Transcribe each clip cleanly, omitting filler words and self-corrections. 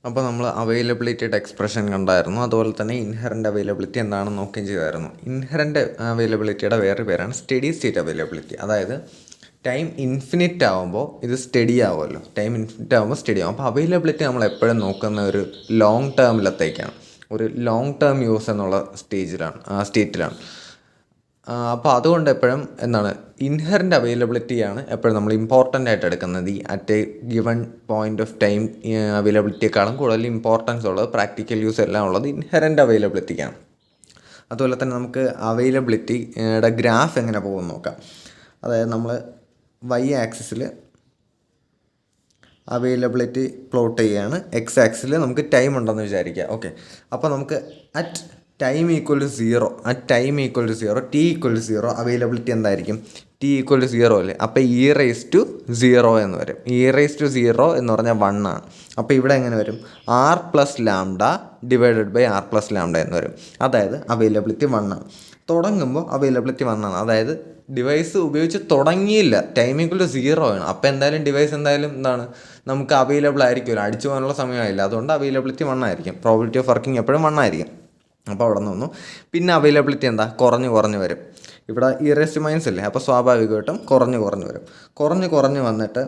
അപ്പോൾ നമ്മൾ അവൈലബിലിറ്റിയുടെ എക്സ്പ്രഷൻ കണ്ടായിരുന്നു. അതുപോലെ തന്നെ ഇൻഹെറൻറ്റ് അവൈലബിലിറ്റി എന്താണെന്ന് നോക്കുകയും ചെയ്തായിരുന്നു. ഇൻഹെറൻറ്റ് അവൈലബിലിറ്റിയുടെ വേറെ പേരാണ് സ്റ്റഡി സ്റ്റേറ്റ് അവൈലബിലിറ്റി. അതായത് ടൈം ഇൻഫിനിറ്റ് ആകുമ്പോൾ ഇത് സ്റ്റഡി ആവുമല്ലോ, ടൈം ഇൻഫിനിറ്റ് ആകുമ്പോൾ സ്റ്റഡി ആകും. അപ്പോൾ അവൈലബിലിറ്റി നമ്മൾ എപ്പോഴും നോക്കുന്ന ഒരു ലോങ് ടേമിലത്തേക്കാണ്, ഒരു ലോങ് ടേം യൂസ് എന്നുള്ള സ്റ്റേറ്റിലാണ്. അപ്പോൾ അതുകൊണ്ട് എപ്പോഴും എന്താണ് ഇൻഹെറൻറ്റ് അവൈലബിലിറ്റിയാണ് എപ്പോഴും നമ്മൾ ഇമ്പോർട്ടൻ്റ് ആയിട്ട് എടുക്കുന്നത്. ഈ at a given point of time അവൈലബിലിറ്റിയേക്കാളും കൂടുതൽ ഇമ്പോർട്ടൻസ് ഉള്ളത്, പ്രാക്ടിക്കൽ യൂസ് എല്ലാം ഉള്ളത് ഇൻഹെറൻറ്റ് അവൈലബിലിറ്റിക്കാണ്. അതുപോലെ തന്നെ നമുക്ക് അവൈലബിലിറ്റിയുടെ ഗ്രാഫ് എങ്ങനെ പോകുമെന്ന് നോക്കാം. അതായത് നമ്മൾ വൈ ആക്സിസിൽ അവൈലബിലിറ്റി പ്ലോട്ട് ചെയ്യുകയാണ്, എക്സ് ആക്സിൽ നമുക്ക് ടൈം ഉണ്ടെന്ന് വിചാരിക്കുക. ഓക്കെ, അപ്പോൾ നമുക്ക് at time equal to 0 T equal to 0 availability എന്തായിരിക്കും? ടി ഈക്വൽ ടു 0 അല്ലേ? അപ്പോൾ e⁻0 എന്ന് വരും. e⁻0 എന്ന് പറഞ്ഞാൽ 1 ആണ്. അപ്പോൾ ഇവിടെ എങ്ങനെ വരും? r+λ ഡിവൈഡഡ് ബൈ r+λ എന്ന് വരും. അതായത് അവൈലബിലിറ്റി 1 ആണ്. തുടങ്ങുമ്പോൾ അവൈലബിലിറ്റി 1 ആണ്. അതായത് ഡിവൈസ് ഉപയോഗിച്ച് തുടങ്ങിയില്ല, ടൈം ഈക്വൽ ടു 0 ആണ്. അപ്പോൾ എന്തായാലും ഡിവൈസ് എന്തായാലും എന്താണ് നമുക്ക് അവൈലബിൾ ആയിരിക്കുമല്ലോ, അടിച്ചു പോകാനുള്ള സമയമായില്ല. അതുകൊണ്ട് അവൈലബിലിറ്റി 1 ആയിരിക്കും. പ്രോബിലിറ്റി ഓഫ് വർക്കിംഗ് എപ്പോഴും 1 ആയിരിക്കും. അപ്പോൾ അവിടെ നിന്ന് പിന്നെ അവൈലബിലിറ്റി എന്താ? കുറഞ്ഞ് വരും. ഇവിടെ e⁻⁻ അല്ലേ, അപ്പോൾ സ്വാഭാവികമായിട്ടും കുറഞ്ഞ് വരും. കുറഞ്ഞ് വന്നിട്ട്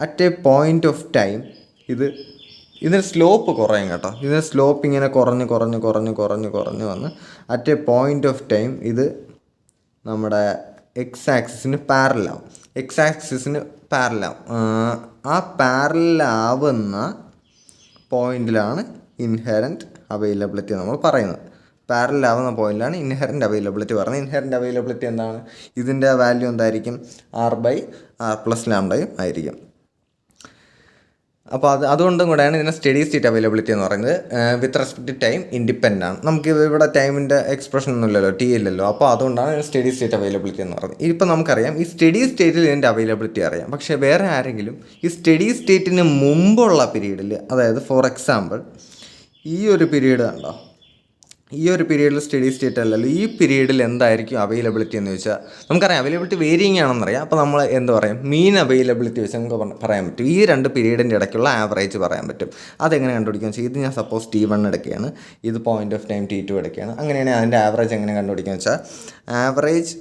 at A point of time ഇതിന് സ്ലോപ്പ് കുറയും കേട്ടോ. ഇതിന് സ്ലോപ്പ് ഇങ്ങനെ കുറഞ്ഞ് വന്ന് at A point of time ഇത് നമ്മുടെ എക്സ് ആക്സിസിന് പാരലാവും. ആ പാരലാവുന്ന പോയിന്റിലാണ് ഇൻഹെറൻറ്റ് അവൈലബിലിറ്റി നമ്മൾ പറയുന്നത്. പാരലാവുന്ന പോയിന്റിലാണ് ഇൻഹെറൻറ്റ് അവൈലബിലിറ്റി പറയുന്നത്. ഇൻഹെറൻറ്റ് അവൈലബിലിറ്റി എന്താണ്? ഇതിൻ്റെ വാല്യൂ എന്തായിരിക്കും? r/r+λ ആയിരിക്കും. അപ്പോൾ അതുകൊണ്ടും കൂടെയാണ് ഇതിനെ സ്റ്റഡി സ്റ്റേറ്റ് അവൈലബിലിറ്റി എന്ന് പറയുന്നത്. With respect to time independent ആണ്. നമുക്ക് ഇവിടെ ടൈമിൻ്റെ എക്സ്പ്രഷൻ ഒന്നും ഇല്ലല്ലോ, ടി ഇല്ലല്ലോ. അപ്പോൾ അതുകൊണ്ടാണ് സ്റ്റഡി സ്റ്റേറ്റ് അവൈലബിലിറ്റി എന്ന് പറയുന്നത്. ഇപ്പോൾ നമുക്കറിയാം ഈ സ്റ്റഡി സ്റ്റേറ്റിൽ ഇതിൻ്റെ അവൈലബിലിറ്റി അറിയാം. പക്ഷേ വേറെ ആരെങ്കിലും ഈ സ്റ്റഡി സ്റ്റേറ്റിന് മുമ്പുള്ള പീരീഡിൽ, അതായത് ഫോർ എക്സാമ്പിൾ ഈ ഒരു പീരീഡ് കണ്ടോ, ഈ ഒരു പീരീഡിൽ സ്റ്റഡി സ്റ്റേറ്റ് അല്ലല്ലോ, ഈ പീരീഡിൽ എന്തായിരിക്കും അവൈലബിലിറ്റി എന്ന് ചോദിച്ചാൽ നമുക്കറിയാം അവൈലബിലിറ്റി വേരിയിങ് ആണെന്നറിയാം. അപ്പോൾ നമ്മൾ എന്താ പറയും? മീൻ അവൈലബിലിറ്റി വെച്ച് നമുക്ക് പറയാൻ പറ്റും. ഈ രണ്ട് പീരീഡിൻ്റെ ഇടയ്ക്കുള്ള ആവറേജ് പറയാൻ പറ്റും. അതെങ്ങനെ കണ്ടുപിടിക്കുക വെച്ചാൽ, ഇത് ഞാൻ സപ്പോസ് T1 എടുക്കുകയാണ്, ഇത് പോയിൻ്റ് ഓഫ് ടൈം T2 എടുക്കുകയാണ്. അങ്ങനെയാണെങ്കിൽ അതിൻ്റെ ആവറേജ് എങ്ങനെ കണ്ടുപിടിക്കുക വെച്ചാൽ, ആവറേജ്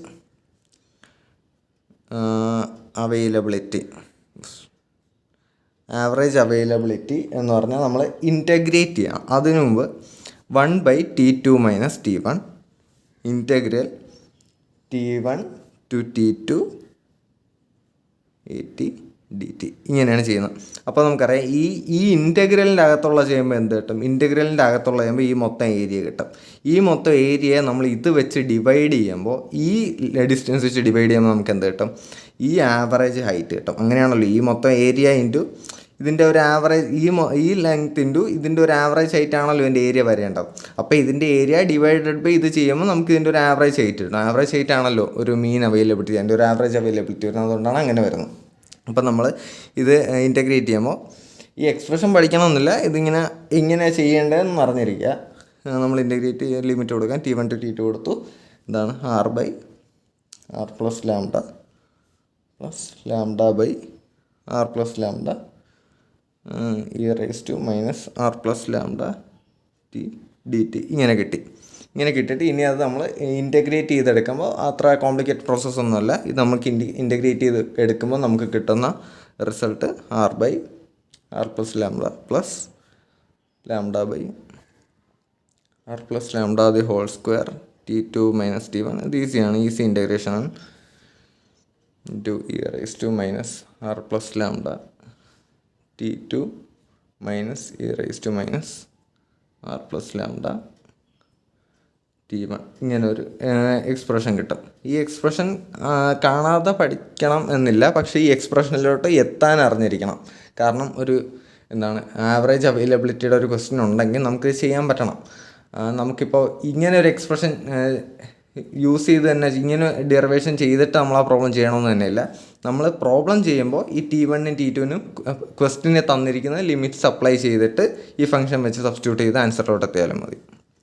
അവൈലബിലിറ്റി എന്ന് പറഞ്ഞാൽ നമ്മൾ ഇൻറ്റഗ്രേറ്റ് ചെയ്യണം. അതിനു മുമ്പ് 1/T2 - T1 integral T1 to T2 dt ഇങ്ങനെയാണ് ചെയ്യുന്നത്. അപ്പോൾ നമുക്കറിയാം ഈ ഇൻറ്റഗ്രലിൻ്റെ അകത്തുള്ള ചെയ്യുമ്പോൾ എന്ത് കിട്ടും? ഇൻറ്റഗ്രലിൻ്റെ അകത്തുള്ള ചെയ്യുമ്പോൾ ഈ മൊത്തം ഏരിയ കിട്ടും. ഈ മൊത്തം ഏരിയയെ നമ്മൾ ഇത് വെച്ച് ഡിവൈഡ് ചെയ്യുമ്പോൾ, ഈ ഡിസ്റ്റൻസ് വെച്ച് ഡിവൈഡ് ചെയ്യുമ്പോൾ നമുക്ക് എന്ത് കിട്ടും? ഈ ആവറേജ് ഹൈറ്റ് കിട്ടും. അങ്ങനെയാണല്ലോ, ഈ മൊത്തം ഏരിയ ഇൻറ്റു ഇതിൻ്റെ ഒരു ആവറേജ്, ഈ ലെങ്ത് ഇൻറ്റു ഇതിൻ്റെ ഒരു ആവറേജ് ഹൈറ്റ് ആണല്ലോ ഇതിൻ്റെ ഏരിയ വരേണ്ടത്. അപ്പോൾ ഇതിൻ്റെ ഏരിയ ഡിവൈഡഡ് ബൈ ഇത് ചെയ്യുമ്പോൾ നമുക്ക് ഇതിൻ്റെ ഒരു ആവറേജ് ഹൈറ്റ് കിട്ടും. ആവറേജ് ഹൈറ്റ് ആണല്ലോ ഒരു മീൻ അവൈലബിലിറ്റി, അതിൻ്റെ ഒരു ആവറേജ് അവൈലബിലിറ്റി വരുന്നത്. അതുകൊണ്ടാണ് അങ്ങനെ വരുന്നത്. അപ്പോൾ നമ്മൾ ഇത് ഇൻറ്റഗ്രേറ്റ് ചെയ്യുമ്പോൾ ഈ എക്സ്പ്രഷൻ പഠിക്കണമെന്നില്ല, ഇങ്ങനെ ചെയ്യേണ്ടതെന്ന് അറിഞ്ഞിരിക്കുക. നമ്മൾ ഇൻറ്റഗ്രേറ്റ് ചെയ്യാൻ ലിമിറ്റ് കൊടുക്കാൻ T1 to T2 കൊടുത്തു. എന്താണ്? r/r+λ e⁻r+λ dt ഇങ്ങനെ കിട്ടിയിട്ട് ഇനി അത് നമ്മൾ ഇൻറ്റഗ്രേറ്റ് ചെയ്തെടുക്കുമ്പോൾ അത്ര കോംപ്ലിക്കേറ്റഡ് പ്രോസസ്സൊന്നുമല്ല. ഇത് നമുക്ക് ഇൻറ്റഗ്രേറ്റ് ചെയ്ത് എടുക്കുമ്പോൾ നമുക്ക് കിട്ടുന്ന റിസൾട്ട് r/r+λ+λ/r+λ² T2 - T1. ഇത് ഈസിയാണ്, easy ഇൻറ്റഗ്രേഷനാണ്. Into e⁻r+λ T2 - e⁻r+λ T1 ഇങ്ങനൊരു എക്സ്പ്രഷൻ കിട്ടും. ഈ എക്സ്പ്രഷൻ കാണാതെ പഠിക്കണം എന്നില്ല, പക്ഷേ ഈ എക്സ്പ്രഷനിലോട്ട് എത്താൻ അറിഞ്ഞിരിക്കണം. കാരണം ഒരു ആവറേജ് അവൈലബിലിറ്റിയുടെ ഒരു ക്വസ്റ്റ്യൻ ഉണ്ടെങ്കിൽ നമുക്ക് ചെയ്യാൻ പറ്റണം. നമുക്കിപ്പോൾ ഇങ്ങനെ ഒരു എക്സ്പ്രഷൻ യൂസ് ചെയ്ത് തന്നെ ഇങ്ങനെ ഡെറിവേഷൻ ചെയ്തിട്ട് നമ്മൾ ആ പ്രോബ്ലം ചെയ്യണമെന്ന് തന്നെയില്ല. നമ്മൾ പ്രോബ്ലം ചെയ്യുമ്പോൾ ഈ T1 ഉം T2 ക്വസ്റ്റ്യനെ തന്നിരിക്കുന്ന ലിമിറ്റ്സ് അപ്ലൈ ചെയ്തിട്ട് ഈ ഫംഗ്ഷൻ വെച്ച് സബ്സ്റ്റിറ്റ്യൂട്ട് ചെയ്ത് ആൻസറിലോട്ട് എത്തിയാലും മതി.